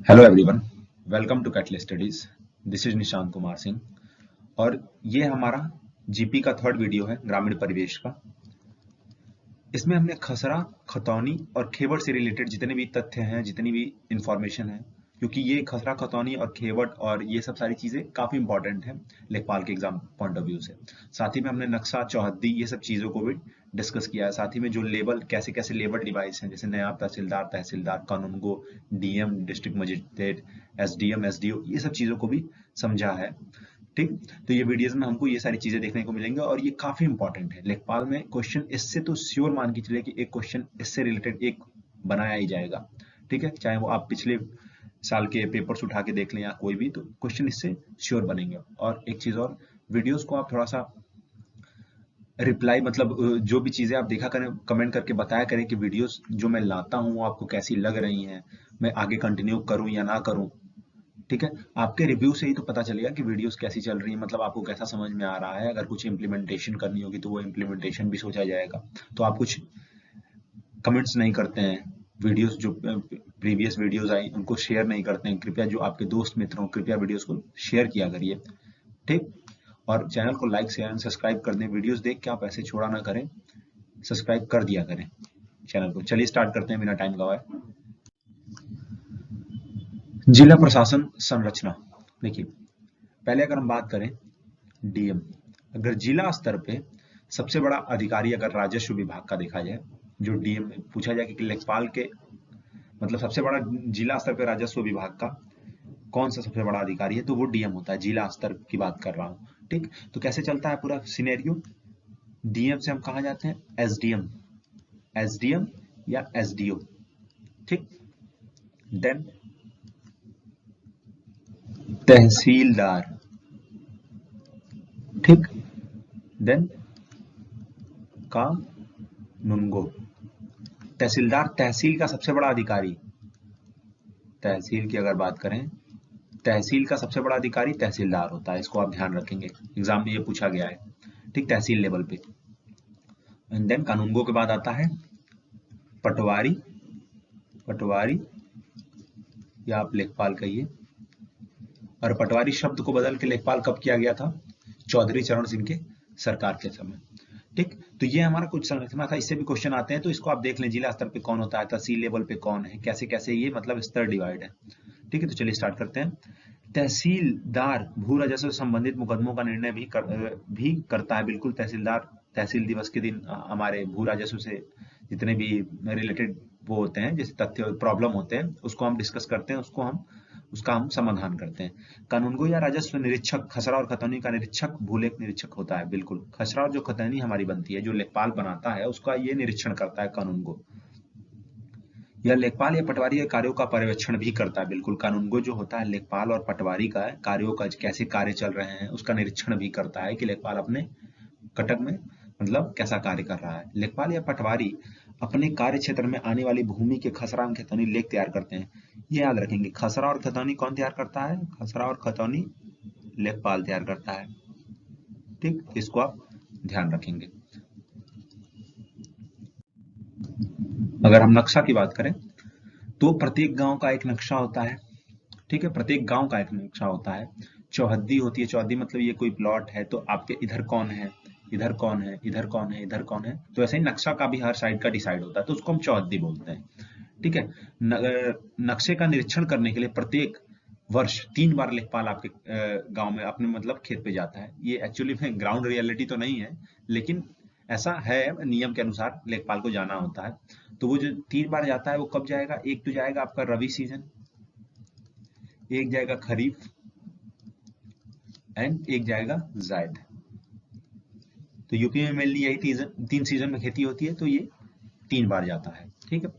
Hello everyone, welcome to Catalyst Studies. This is Nishant Kumar Singh और ये हमारा जीपी का थर्ड वीडियो है ग्रामीण परिवेश का। इसमें हमने खसरा, खतौनी और खेवट से रिलेटेड जितने भी तथ्य हैं, जितनी भी इंफॉर्मेशन है, क्योंकि ये खसरा, खतौनी और खेवट और ये सब सारी चीजें काफी इंपॉर्टेंट है लेखपाल के एग्जाम पॉइंट ऑफ व्यू से। साथ ही में हमने नक्शा, चौहद्दी, ये सब चीजों को भी डिस्कस किया है। साथ ही में जो लेबल, कैसे कैसे लेबल डिवाइस हैं, जैसे नायब tehsildar, tehsildar, kanungo, DM, district magistrate, SDM, SDO, ये सब चीजों को भी समझा है। ठीक, तो ये वीडियोस में हमको ये सारी चीजें देखने को मिलेंगे और ये काफी इंपॉर्टेंट है। लेखपाल में क्वेश्चन इससे तो श्योर मान के चले कि एक क्वेश्चन इससे रिलेटेड एक बनाया ही जाएगा। ठीक है, चाहे वो आप पिछले साल के पेपर्स उठा के देख लें या कोई भी, तो क्वेश्चन इससे श्योर बनेंगे। और एक चीज और, वीडियोस को आप थोड़ा सा रिप्लाई, मतलब जो भी चीजें आप देखा करें, कमेंट करके बताया करें कि वीडियोस जो मैं लाता हूँ वो आपको कैसी लग रही हैं, मैं आगे कंटिन्यू करूँ या ना करूँ। ठीक है, आपके रिव्यू से ही तो पता चलेगा कि वीडियोस कैसी चल रही है, मतलब आपको कैसा समझ में आ रहा है। अगर कुछ इम्प्लीमेंटेशन करनी होगी तो वो इम्प्लीमेंटेशन भी सोचा जाएगा। तो आप कुछ कमेंट्स नहीं करते हैं, वीडियोस जो प्रीवियस वीडियोस आई उनको शेयर नहीं करते हैं, कृपया जो आपके दोस्त मित्र हों कृपया वीडियोस को शेयर किया करिए। ठीक, और चैनल को लाइक, शेयर एंड सब्सक्राइब कर दें। वीडियोस देख के आप ऐसे छोड़ा ना करें, सब्सक्राइब कर दिया करें चैनल को। चलिए स्टार्ट करते हैं बिना टाइम गवाए। जिला प्रशासन संरचना देखिए, पहले अगर हम बात करें डीएम, अगर जिला स्तर पे सबसे बड़ा अधिकारी अगर राजस्व विभाग का देखा जाए, जो डीएम पूछा जाए कि लेखपाल के मतलब सबसे बड़ा जिला स्तर पे राजस्व विभाग का कौन सा सबसे बड़ा अधिकारी है, तो वो डीएम होता है। जिला स्तर की बात कर रहा हूँ। ठीक, तो कैसे चलता है पूरा सिनेरियो, डीएम से हम कहाँ जाते हैं, एसडीएम, एसडीएम या एसडीओ। ठीक, देन तहसीलदार। ठीक, देन कानूनगो। तहसीलदार तहसील का सबसे बड़ा अधिकारी, तहसील की अगर बात करें, तहसील का सबसे बड़ा अधिकारी तहसीलदार होता है। इसको आप ध्यान रखेंगे, एग्जाम में ये पूछा गया है। ठीक, तहसील लेवल पे। एंड देन कानूनगो के बाद आता है पटवारी, पटवारी या आप लेखपाल कहिए। और पटवारी शब्द को बदल के लेखपाल कब किया गया था, चौधरी चरण सिंह के सरकार के समय। ठीक, तो ये हमारा कुछ संरचना था। इससे भी क्वेश्चन आते हैं, तो इसको आप देख लें, जिला स्तर पे कौन होता है, तहसील लेवल पे कौन है, कैसे कैसे ये मतलब स्तर डिवाइड है। ठीक है, तो चलिए स्टार्ट करते हैं। तहसीलदार भू राजस्व से संबंधित मुकदमों का निर्णय भी करता है। बिल्कुल, तहसीलदार तहसील दिवस के दिन हमारे भू राजस्व से जितने भी रिलेटेड वो होते हैं, जैसे तथ्य प्रॉब्लम होते हैं, उसको हम डिस्कस करते हैं, उसका हम समाधान करते हैं। कानूनगो या राजस्व निरीक्षक खसरा और खतौनी का निरीक्षक भूलेख निरीक्षक होता है। बिल्कुल, खसरा और जो खतौनी हमारी बनती है, जो लेखपाल बनाता है, उसका ये निरीक्षण करता है कानूनगो। यह लेखपाल या पटवारी के कार्यों का पर्यवेक्षण भी करता है। बिल्कुल, कानूनगो जो होता है लेखपाल और पटवारी का कार्यों का, कैसे कार्य चल रहे हैं उसका निरीक्षण भी करता है कि लेखपाल अपने कटक में मतलब कैसा कार्य कर रहा है। लेखपाल या पटवारी अपने कार्य क्षेत्र में आने वाली भूमि के खसरा एवं खतौनी लेख तैयार करते हैं। ये याद रखेंगे, खसरा और खतौनी कौन तैयार करता है, खसरा और खतौनी लेखपाल तैयार करता है। ठीक, इसको आप ध्यान रखेंगे। अगर हम नक्शा की बात करें, तो प्रत्येक गांव का एक नक्शा होता है। ठीक है, प्रत्येक गांव का एक नक्शा होता है। चौहद्दी होती है, चौहद्दी मतलब ये कोई प्लॉट है तो आपके इधर कौन है, इधर कौन है, इधर कौन है, इधर कौन है, तो ऐसे ही नक्शा का भी हर साइड का डिसाइड होता है, तो उसको हम चौहद्दी बोलते हैं। ठीक है, नक्शे का निरीक्षण करने के लिए प्रत्येक वर्ष 3 बार लेखपाल आपके गांव में अपने मतलब खेत पे जाता है। ये एक्चुअली में ग्राउंड रियलिटी तो नहीं है, लेकिन ऐसा है, नियम के अनुसार लेखपाल को जाना होता है। तो वो जो 3 बार जाता है वो कब जाएगा, एक तो जाएगा आपका रवि सीजन, एक जाएगा खरीफ एंड एक जाएगा जायद। तो यूपी में मेनली यही 3 सीजन में खेती होती है, तो ये 3 बार जाता है। ठीक है,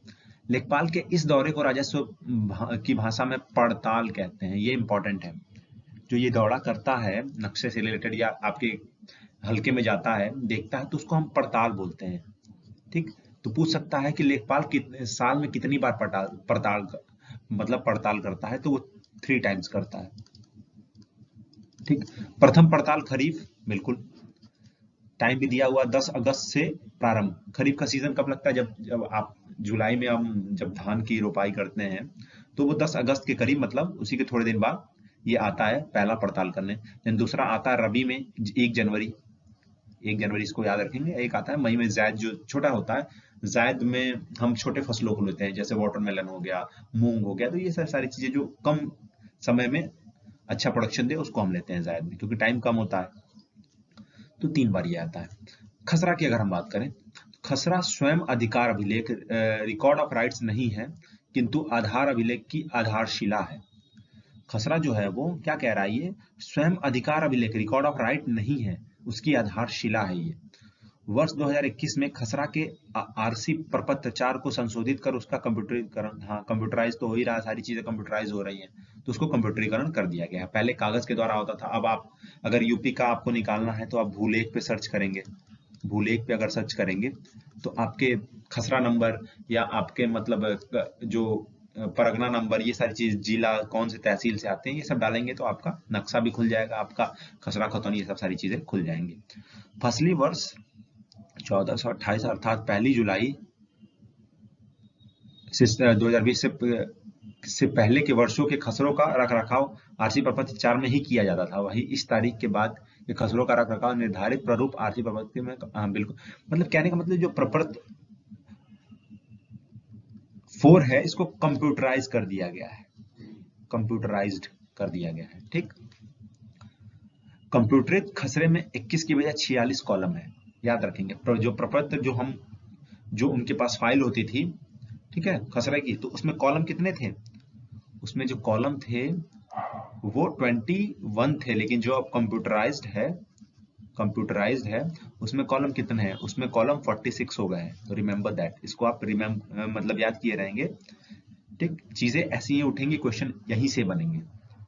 लेखपाल के इस दौरे को राजस्व की भाषा में पड़ताल कहते हैं। ये इंपॉर्टेंट है, जो ये दौरा करता है नक्शे से रिलेटेड या आपके हल्के में जाता है, देखता है, तो उसको हम पड़ताल बोलते हैं। ठीक, तो पूछ सकता है कि लेखपाल साल में कितनी बार पड़ताल पड़ताल मतलब पड़ताल करता है, तो वो 3 टाइम्स करता है। ठीक, प्रथम पड़ताल खरीफ, बिल्कुल, टाइम भी दिया हुआ 10 अगस्त से प्रारंभ। खरीफ का सीजन कब लगता है? जब जब आप जुलाई में हम जब धान की रोपाई करते हैं तो वो 10 अगस्त के करीब, मतलब उसी के थोड़े दिन बाद ये आता है पहला पड़ताल करने। देन दूसरा आता है रबी में 1 जनवरी, 1 जनवरी इसको याद रखेंगे। एक आता है मई में जायद, जो छोटा होता है। जायद में हम छोटे फसलों को लेते हैं, जैसे वाटरमेलन हो गया, मूंग हो गया, तो ये सारी चीजें जो कम समय में अच्छा प्रोडक्शन दे उसको हम लेते हैं जायद में, क्योंकि टाइम कम होता है। तो 3 बार ये आता है। खसरा की अगर हम बात करें, खसरा स्वयं अधिकार अभिलेख रिकॉर्ड ऑफ राइट्स नहीं है, किंतु आधार अभिलेख की आधारशिला है। खसरा जो है वो क्या कह रहा है, ये स्वयं अधिकार अभिलेख रिकॉर्ड ऑफ राइट नहीं है, उसकी आधारशिला है ये। वर्ष 2021 में खसरा के आरसी प्रपत्र 4 को संशोधित कर उसका कंप्यूटरीकरण, हाँ कंप्यूटराइज तो हो ही रहा है, सारी चीजें कंप्यूटराइज हो रही हैं, तो उसको कंप्यूटरीकरण कर दिया गया है। पहले कागज के द्वारा होता था, अब आप अगर यूपी का आपको निकालना है तो आप भूलेख पे सर्च करेंगे, भूलेख पे अगर सर्च करेंगे तो आपके खसरा नंबर या आपके मतलब जो परगना नंबर, ये सारी चीज, जिला कौन से तहसील से आते हैं, ये सब डालेंगे तो आपका नक्शा भी खुल जाएगा, आपका खसरा खतौनी, ये सब सारी चीजें खुल जाएंगी। फसली वर्ष 1428 अर्थात 1 जुलाई 2020 से पहले के वर्षों के खसरों का रखरखाव आरसी प्रपत्र 4 में ही किया जाता था। वही इस तारीख के बाद ये खसरों का रखरखाव निर्धारित प्रारूप आरसी प्रपत्र में, बिल्कुल, मतलब कहने का मतलब जो प्रपत्र 4 है इसको कंप्यूटराइज कर दिया गया है, कंप्यूटराइज्ड कर दिया गया है, ठीक। कंप्यूटरित खसरे में 21 की बजाय 46 कॉलम है, याद रखेंगे। जो प्रपत्र जो उनके पास फाइल होती थी, ठीक है, खसरे की, तो उसमें कॉलम कितने थे? उसमें जो कॉलम थे वो 21 थे, लेकिन जो अब कंप्यूटराइज्ड है उसमें कॉलम कितने हैं? उसमें कॉलम 46 हो गए हैं। तो रिमेंबर दैट, इसको आप मतलब याद किए रहेंगे, ठीक। चीजें ऐसी ही उठेंगी, क्वेश्चन यहीं से बनेंगे,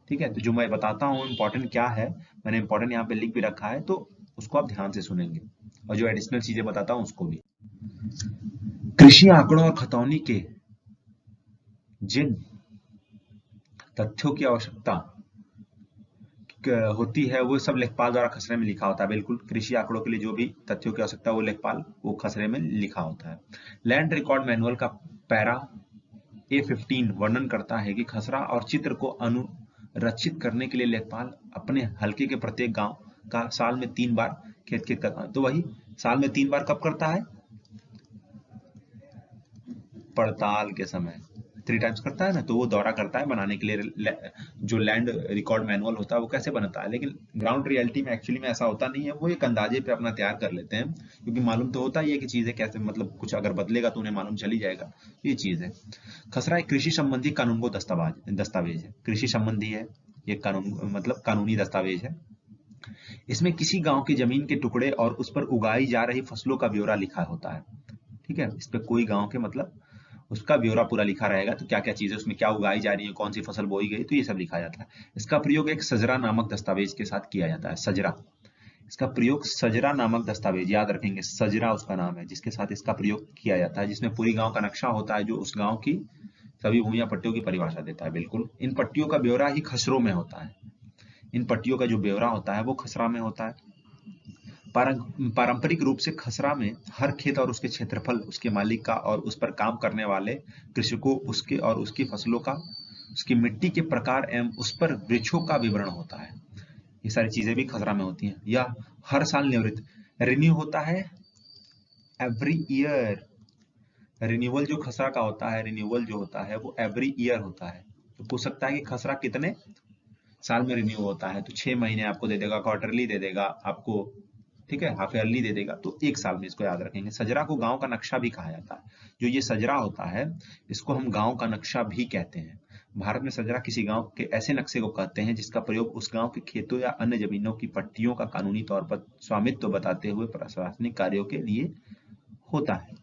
ठीक है। तो जो मैं बताता हूँ इंपॉर्टेंट क्या है, मैंने इंपॉर्टेंट यहाँ पे लिख भी रखा है, तो उसको आप ध्यान से सुनेंगे, और जो एडिशनल चीजें बताता हूँ उसको भी। कृषि आंकड़ों और खतौनी के जिन तथ्यों की आवश्यकता होती है वो सब लेखपाल द्वारा खसरे में लिखा होता है। बिल्कुल, कृषि आंकड़ों के लिए जो भी तथ्यों की आवश्यकता है वो लेखपाल वो खसरे में लिखा होता है। लैंड रिकॉर्ड मैनुअल का पैरा A15 वर्णन करता है कि खसरा और चित्र को अनुरक्षित करने के लिए लेखपाल अपने हलके के प्रत्येक गांव का साल में 3 बार खेत करता है। तो वही साल में 3 बार कब करता है? पड़ताल के समय 3 टाइम्स करता है ना, तो वो दौरा करता है बनाने के लिए। जो लैंड रिकॉर्ड मैनुअल होता है वो कैसे बनता है, लेकिन ग्राउंड रियलिटी में एक्चुअली में ऐसा होता नहीं है, वो एक अंदाजे पे अपना तैयार कर लेते हैं, क्योंकि मालूम तो होता ही है कि चीजें कैसे, मतलब कुछ अगर बदलेगा तो उन्हें मालूम चल ही जाएगा, ये चीज है। खसरा एक कृषि संबंधी कानून को दस्तावेज है, कृषि संबंधी है ये कानून, मतलब कानूनी दस्तावेज है। इसमें किसी गांव की जमीन के टुकड़े और उस पर उगाई जा रही फसलों का ब्यौरा लिखा होता है, ठीक है। इस पे कोई गांव के मतलब उसका ब्यौरा पूरा लिखा रहेगा, तो क्या क्या चीजें उसमें क्या उगाई जा रही है, कौन सी फसल बोई गई, तो ये सब लिखा जाता है। इसका प्रयोग एक सजरा नामक दस्तावेज के साथ किया जाता है। सजरा, इसका प्रयोग सजरा नामक दस्तावेज, याद रखेंगे, सजरा उसका नाम है जिसके साथ इसका प्रयोग किया जाता है, जिसमें पूरी गांव का नक्शा होता है, जो उस गांव की सभी भूमिया पट्टियों की परिभाषा देता है। बिल्कुल, इन पट्टियों का ब्यौरा ही खसरों में होता है, इन पट्टियों का जो ब्यौरा होता है वो खसरा में होता है। पारंपरिक रूप से खसरा में हर खेत और उसके क्षेत्रफल, उसके मालिक का और उस पर काम करने वाले कृषकों, उसके और उसकी फसलों का, उसकी मिट्टी के प्रकार एवं उस पर वृक्षों का विवरण होता है। ये सारी चीजें भी खसरा में होती हैं। यह हर साल निवृत्त रिन्यू होता है, एवरी ईयर। रिन्यूअल जो खसरा का होता है, रिन्यूअल जो होता है वो एवरी ईयर होता है। तो पूछ सकता है कि खसरा कितने साल में रिन्यू होता है, तो 6 महीने आपको दे देगा, क्वार्टरली दे देगा आपको, ठीक है, हाफ ईयरली दे देगा, तो 1 साल में। इसको याद रखेंगे। सजरा को गांव का नक्शा भी कहा जाता है। जो ये सजरा होता है इसको हम गांव का नक्शा भी कहते हैं। भारत में सजरा किसी गांव के ऐसे नक्शे को कहते हैं जिसका प्रयोग उस गांव के खेतों या अन्य जमीनों की पट्टियों का कानूनी तौर पर स्वामित्व बताते हुए प्रशासनिक कार्यों के लिए होता है,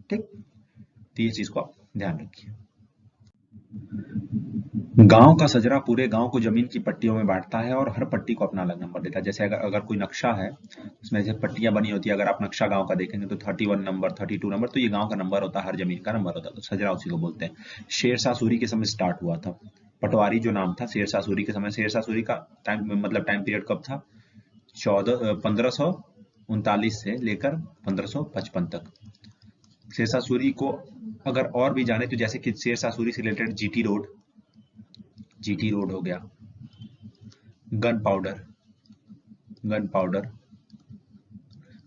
ठीक। तो ये चीज को आप ध्यान रखिए। गांव का सजरा पूरे गांव को जमीन की पट्टियों में बांटता है और हर पट्टी को अपना अलग नंबर देता है। जैसे अगर कोई नक्शा है उसमें जैसे पट्टियां बनी होती है, अगर आप नक्शा गांव का देखेंगे तो 31 नंबर, 32 नंबर, तो ये गांव का नंबर होता है, हर जमीन का नंबर होता है, तो सजरा उसी को बोलते हैं। शेरशाह सूरी के समय स्टार्ट हुआ था। पटवारी जो नाम था शेरशाह सूरी के समय, शेरशाह सूरी का टाइम मतलब टाइम पीरियड कब था? 1500 1939 से लेकर 1555 तक। शेरशाह सूरी को अगर और भी जाने तो जैसे कि शेरशाह सूरी से रिलेटेड जीटी रोड हो गया, gun powder.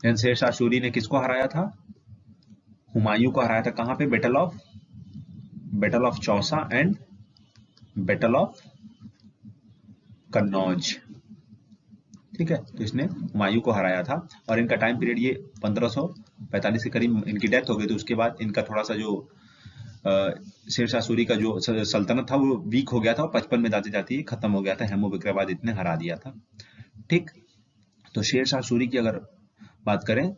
Then Sher Shah Suri ने किसको हराया था? हुमायूं को हराया था। कहां पे? Battle of Chausa and battle of Kannauj. ठीक है, तो इसने हुमायूं को हराया था और इनका टाइम पीरियड ये 1545 के करीब इनकी डेथ हो गई। तो उसके बाद इनका थोड़ा सा जो शेरशाह सूरी का जो सल्तनत था वो वीक हो गया था और 55 में जाते जाते खत्म हो गया था। हेमू विक्रमादित्य ने हरा दिया था। ठीक, तो शेरशाह सूरी की अगर बात करें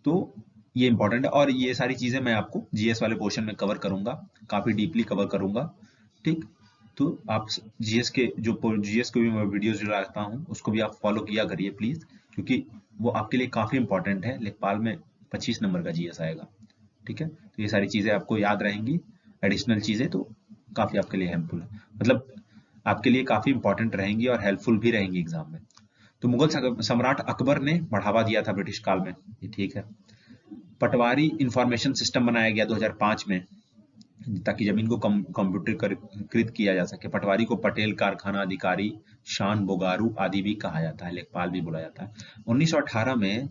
तो ये इंपॉर्टेंट है और ये सारी चीजें मैं आपको जीएस वाले पोर्शन में कवर करूंगा, काफी डीपली कवर करूंगा। ठीक, तो आप जीएस के भी मैं वीडियोस जो लाता हूँ उसको भी आप फॉलो किया करिए प्लीज, क्योंकि वो आपके लिए काफी इंपॉर्टेंट है। लेखपाल में 25 नंबर का जीएस आएगा। ठीक है, तो ये सारी चीजें आपको याद रहेंगी, एडिशनल चीजें तो काफी आपके लिए हेल्पफुल है, मतलब आपके लिए काफी इंपॉर्टेंट रहेंगी और हेल्पफुल भी रहेंगी एग्जाम में। तो मुगल सम्राट अकबर ने बढ़ावा दिया था ब्रिटिश काल में, ये ठीक है। पटवारी इंफॉर्मेशन सिस्टम बनाया गया 2005 में ताकि जमीन को कंप्यूटरीकृत किया जा सके। पटवारी को पटेल, कारखाना अधिकारी, शान बोगारू आदि भी कहा जाता है, लेखपाल भी बोला जाता है। 1918 में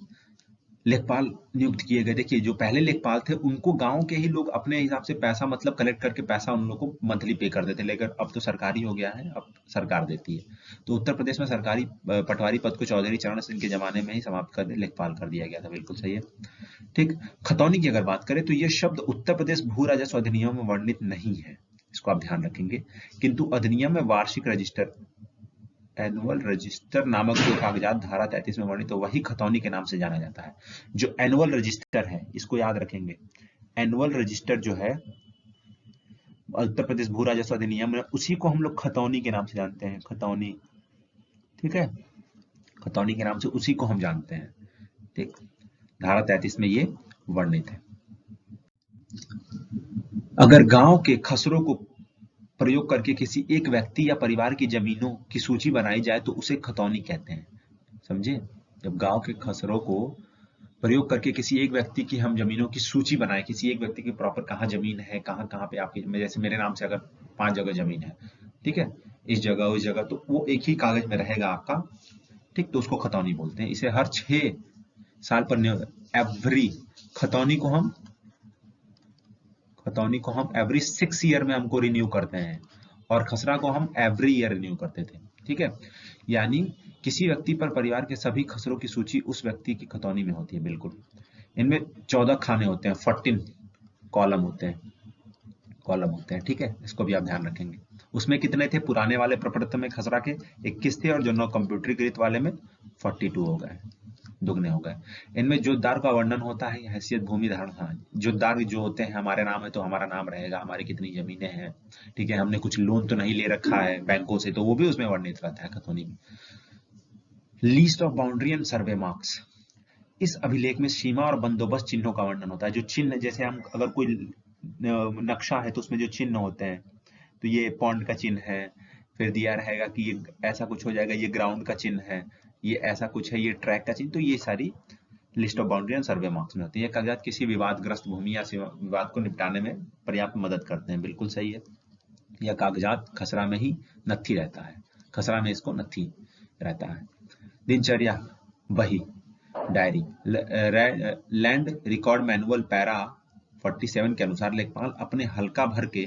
लेखपाल नियुक्त किए गए। देखिए, जो पहले लेखपाल थे उनको गांव के ही लोग अपने हिसाब से पैसा मतलब कलेक्ट करके पैसा उन लोगों को मंथली पे कर देते, लेकिन अब तो सरकारी हो गया है, अब सरकार देती है। तो उत्तर प्रदेश में सरकारी पटवारी पद को चौधरी चरण सिंह के जमाने में ही समाप्त कर लेखपाल कर दिया गया था। बिल्कुल सही है। ठीक, खतौनी की अगर बात करें तो यह शब्द उत्तर प्रदेश भू राजस्व अधिनियम में वर्णित नहीं है, इसको आप ध्यान रखेंगे, किंतु अधिनियम में वार्षिक रजिस्टर, एनुअल रजिस्टर नामक जो कागजात धारा 33 में वर्णित, तो वही खतौनी के नाम से जाना जाता है। जो एनुअल रजिस्टर है, इसको याद रखेंगे, एनुअल रजिस्टर जो है उत्तर प्रदेश भू राजस्व अधिनियम में, उसी को हम लोग खतौनी के नाम से जानते हैं, खतौनी। ठीक है, खतौनी के नाम से उसी को हम जानते हैं। ठीक, धारा 33 में ये वर्णित है। अगर गांव के खसरों को प्रयोग करके किसी एक व्यक्ति या परिवार की जमीनों की सूची बनाई जाए तो उसे खतौनी कहते हैं। समझे? जब गांव के खसरों को प्रयोग करके किसी एक व्यक्ति की हम जमीनों की सूची बनाए, किसी एक व्यक्ति की प्रॉपर कहाँ जमीन है, कहाँ कहाँ पे आपकी, जैसे मेरे नाम से अगर 5 जगह जमीन है, ठीक है, इस जगह उस जगह, तो वो एक ही कागज में रहेगा आपका। ठीक, तो उसको खतौनी बोलते हैं। इसे हर 6 साल पर एवरी खतौनी को हम एवरी 6 ईयर में हमको रिन्यू करते हैं और खसरा को हम एवरी ईयर रिन्यू करते थे। ठीक है, यानी किसी व्यक्ति पर परिवार के सभी खसरों की सूची उस व्यक्ति की खतौनी में होती है। बिल्कुल, इनमें 14 खाने होते हैं, 14 कॉलम होते हैं। ठीक है, इसको भी आप ध्यान रखेंगे। उसमें कितने थे? पुराने वाले प्रपत्र में खसरा के 21 थे और जो नौ कंप्यूटरीकृत वाले में 42 हो गए, दुगने हो गए। इनमें जोतदार का वर्णन होता है, हैसियत, भूमि धारणा। जोतदार जो होते हैं, हमारे नाम है तो हमारा नाम रहेगा, हमारी कितनी जमीनें हैं, ठीक है, हमने कुछ लोन तो नहीं ले रखा है बैंकों से, तो वो भी उसमें वर्णित रहता है खतौनी में। Least of boundary and survey marks, इस अभिलेख में सीमा और बंदोबस्त चिन्हों का वर्णन होता है। जो चिन्ह, जैसे हम अगर कोई नक्शा है तो उसमें जो चिन्ह होते हैं, तो ये पॉन्ड का चिन्ह है, फिर दिया रहेगा कि ये ऐसा कुछ हो जाएगा, ये ग्राउंड का चिन्ह है, ये ऐसा कुछ है, ये ट्रैक का चिन्ह, तो ये सारी list of boundary and survey marks में होती है। कागजात किसी विवादग्रस्त भूमि या विवाद को निपटाने में पर्याप्त मदद करते हैं। बिल्कुल सही है। यह कागजात खसरा में ही नत्थी रहता है, खसरा में इसको नत्थी रहता है। दिनचर्या, बही, diary, land record manual para 47 के अनुसार लेखपाल अपने हल्का भर के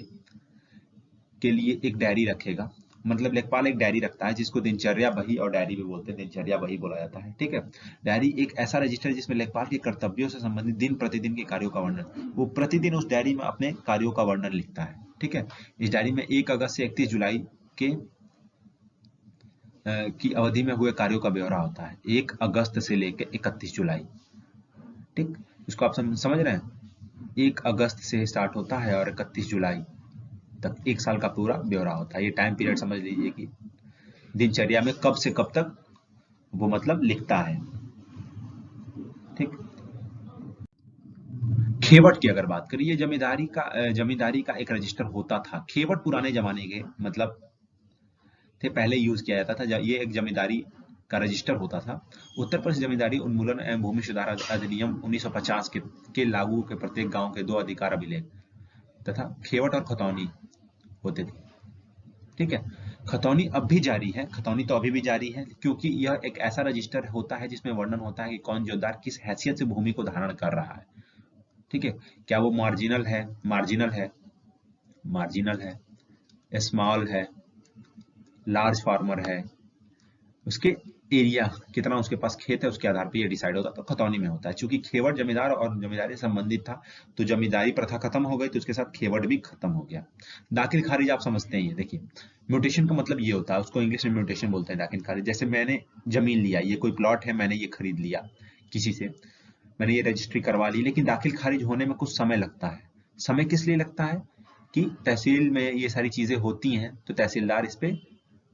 लिए एक डायरी रखेगा। मतलब लेखपाल एक डायरी रखता है जिसको दिनचर्या बही और डायरी भी बोलते हैं, दिनचर्या बही बोला जाता है। ठीक है, डायरी एक ऐसा रजिस्टर जिसमें लेखपाल के कर्तव्यों से संबंधित दिन प्रतिदिन के कार्यों का वर्णन, वो प्रतिदिन उस डायरी में अपने कार्यों का वर्णन लिखता है। ठीक है, इस डायरी में 1 अगस्त से 31 जुलाई की अवधि में हुए कार्यों का ब्यौरा होता है। 1 अगस्त से लेकर 31 जुलाई। ठीक, इसको आप समझ रहे हैं? 1 अगस्त से स्टार्ट होता है और 31 जुलाई तक 1 साल का पूरा ब्यौरा होता है। ये टाइम पीरियड समझ लीजिए कि दिनचर्या में कब से कब तक वो मतलब लिखता है। ठीक, खेवट की अगर बात करिए, जमींदारी का एक रजिस्टर होता था। खेवट पुराने जमाने के मतलब थे, पहले यूज किया जाता था। ये एक जमींदारी का रजिस्टर होता था। उत्तर प्रदेश जमींदारी उन्मूलन एवं भूमि सुधार अधिनियम 1950 के लागू के प्रत्येक गांव के 2 अधिकार अभिलेख तथा खेवट और खतौनी होते थे। ठीक है, खतौनी अब भी जारी है, खतौनी तो अभी भी जारी है, क्योंकि यह एक ऐसा रजिस्टर होता है जिसमें वर्णन होता है कि कौन जोतदार किस हैसियत से भूमि को धारण कर रहा है। ठीक है, क्या वो मार्जिनल है, स्मॉल है, लार्ज फार्मर है, उसके एरिया कितना उसके पास खेत है उसके आधार पर यह डिसाइड होता है। तो खतौनी में होता है, क्योंकि खेवट जमींदार और जमींदारी से संबंधित था, तो जमींदारी प्रथा खत्म हो गई, तो उसके साथ खेवट भी खत्म हो गया। दाखिल खारिज आप समझते हैं, देखिए म्यूटेशन का मतलब ये होता है, उसको इंग्लिश में म्यूटेशन बोलते हैं, दाखिल खारिज। जैसे मैंने जमीन लिया, ये कोई प्लॉट है, मैंने ये खरीद लिया किसी से, मैंने ये रजिस्ट्री करवा ली, लेकिन दाखिल खारिज होने में कुछ समय लगता है। समय किस लिए लगता है कि तहसील में ये सारी चीजें होती हैं, तो तहसीलदार इस पे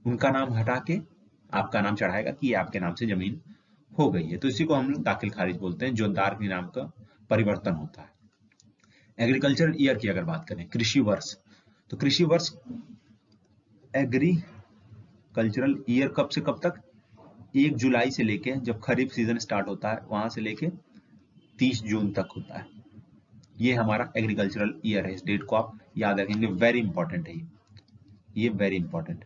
उनका नाम हटा के आपका नाम चढ़ाएगा कि ये आपके नाम से जमीन हो गई है, तो इसी को हम लोग दाखिल खारिज बोलते हैं, जोतदार के नाम का परिवर्तन होता है। एग्रीकल्चरल ईयर की अगर बात करें, कृषि वर्ष, तो कृषि वर्ष एग्रीकल्चरल ईयर कब से कब तक, 1 जुलाई से लेके जब खरीफ सीजन स्टार्ट होता है वहां से लेके 30 जून तक होता है। ये हमारा एग्रीकल्चरल ईयर है, इस डेट को आप याद रखेंगे, वेरी इंपॉर्टेंट है ये वेरी इंपॉर्टेंट है।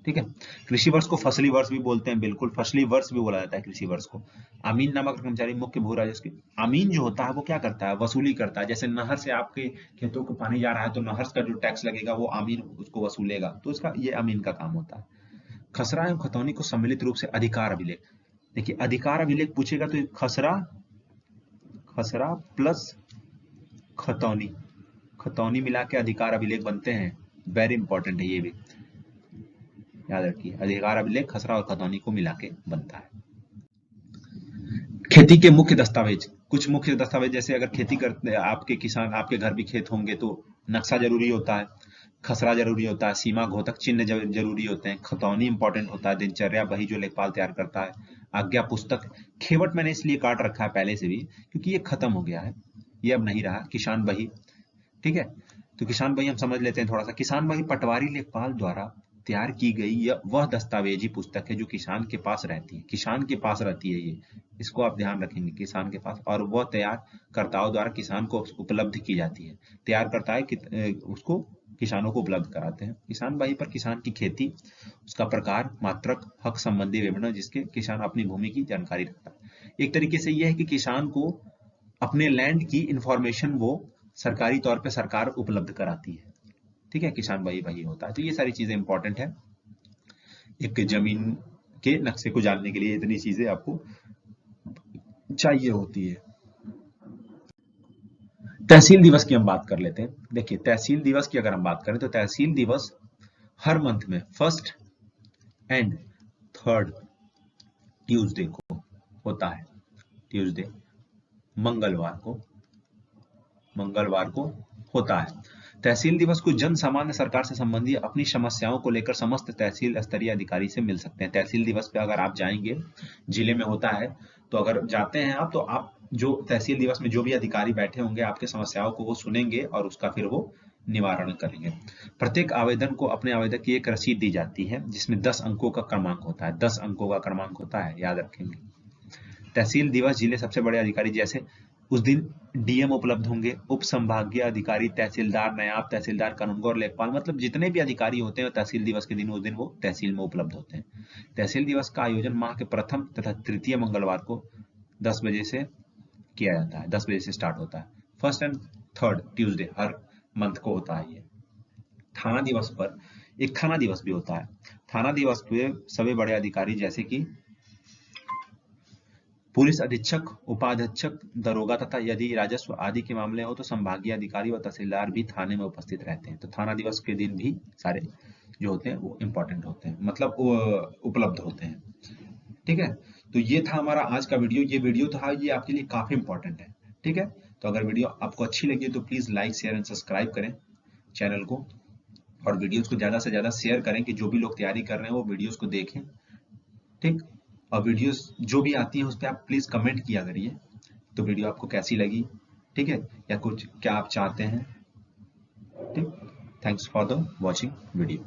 ठीक है, कृषि वर्ष को फसली वर्ष भी बोलते हैं, बिल्कुल फसली वर्ष भी बोला जाता है कृषि वर्ष को। अमीन नामक कर्मचारी मुख्य भू राजस्व के, अमीन जो होता है वो क्या करता है, वसूली करता है। जैसे नहर से आपके खेतों को पानी जा रहा है, तो नहर का जो टैक्स लगेगा वो अमीन उसको वसूलेगा, तो इसका ये अमीन का काम होता है। खसरा एवं खतौनी को सम्मिलित रूप से अधिकार अभिलेख, देखिए अधिकार अभिलेख पूछेगा तो खसरा प्लस खतौनी मिला के अधिकार अभिलेख बनते हैं, वेरी इंपॉर्टेंट है ये भी याद रखिए। अधिकार अभिलेख खसरा और खतौनी को मिला के बनता है। खेती के मुख्य दस्तावेज, कुछ मुख्य दस्तावेज, जैसे अगर खेती करते आपके किसान, आपके घर भी खेत होंगे तो नक्शा जरूरी होता है, खसरा जरूरी होता है, सीमा घोतक चिन्ह जरूरी होते हैं, खतौनी इंपॉर्टेंट होता है, दिनचर्या बही जो लेखपाल तैयार करता है, आज्ञा पुस्तक। खेवट मैंने इसलिए काट रखा है पहले से भी क्योंकि ये खत्म हो गया है, ये अब नहीं रहा। किसान बही, ठीक है, तो किसान बही हम समझ लेते हैं थोड़ा सा। किसान बही पटवारी लेखपाल द्वारा तैयार की गई वह दस्तावेजी पुस्तक है जो किसान के पास रहती है, किसान के पास रहती है ये, इसको आप ध्यान रखेंगे, किसान के पास, और वह तैयारकर्ताओं द्वारा किसान को उपलब्ध की जाती है। तैयार करता है कि उसको किसानों को उपलब्ध कराते हैं। किसान बही पर किसान की खेती, उसका प्रकार, मात्रक, हक संबंधी विवरण जिसके किसान अपनी भूमि की जानकारी रखता है। एक तरीके से यह है कि किसान को अपने लैंड की इंफॉर्मेशन वो सरकारी तौर पे सरकार उपलब्ध कराती है। ठीक है, किसान बही होता है। तो ये सारी चीजें इंपॉर्टेंट है, एक जमीन के नक्शे को जानने के लिए इतनी चीजें आपको चाहिए होती है। तहसील दिवस की हम बात कर लेते हैं। देखिए तहसील दिवस की अगर हम बात करें तो तहसील दिवस हर मंथ में 1st एंड 3rd ट्यूसडे को होता है। ट्यूसडे मंगलवार को होता है। तहसील दिवस को जन सामान्य सरकार से संबंधित अपनी समस्याओं को लेकर समस्त तहसील स्तरीय अधिकारी से मिल सकते हैं। तहसील दिवस पे अगर आप जाएंगे, जिले में होता है, तो अगर जाते हैं आप, तो आप जो तहसील दिवस में जो भी अधिकारी बैठे होंगे आपके समस्याओं को वो सुनेंगे और उसका फिर वो निवारण करेंगे। प्रत्येक आवेदन को अपने आवेदक की एक रसीद दी जाती है जिसमें 10 अंकों का क्रमांक होता है, 10 अंकों का क्रमांक होता है, याद रखेंगे। तहसील दिवस जिले सबसे बड़े अधिकारी, जैसे उस दिन डीएम उपलब्ध होंगे, उप संभागीय अधिकारी, तहसीलदार, नायब तहसीलदार, कानूनगो, लेखपाल, मतलब जितने भी अधिकारी होते हैं तहसील दिवस के दिन उस दिन वो तहसील में उपलब्ध होते हैं। तहसील दिवस का आयोजन माह के प्रथम तथा तृतीय मंगलवार को 10 बजे से किया जाता है, 10 बजे से स्टार्ट होता है। 1st and 3rd Tuesday her month को होता है ये। थाना दिवस पर एक थाना दिवस भी होता है। थाना दिवस पे सभी बड़े अधिकारी जैसे कि पुलिस अधीक्षक, उपाधीक्षक, दरोगा तथा यदि राजस्व आदि के मामले हो तो संभागीय अधिकारी व तहसीलदार भी थाने में उपस्थित रहते हैं। तो थाना दिवस के दिन भी सारे जो होते हैं वो इम्पोर्टेंट होते हैं, मतलब उपलब्ध होते हैं। ठीक है, तो ये था हमारा आज का वीडियो। ये वीडियो था ये आपके लिए काफी इंपॉर्टेंट है। ठीक है, तो अगर वीडियो आपको अच्छी लगी तो please like, share and subscribe करें चैनल को, और वीडियोस को ज्यादा से ज्यादा शेयर करें कि जो भी लोग तैयारी कर रहे हैं वो वीडियोस को देखें। ठीक, और वीडियोस जो भी आती हैं उस पर आप प्लीज कमेंट किया करिए, तो वीडियो आपको कैसी लगी, ठीक है, या कुछ क्या आप चाहते हैं। ठीक, thanks for the watching video.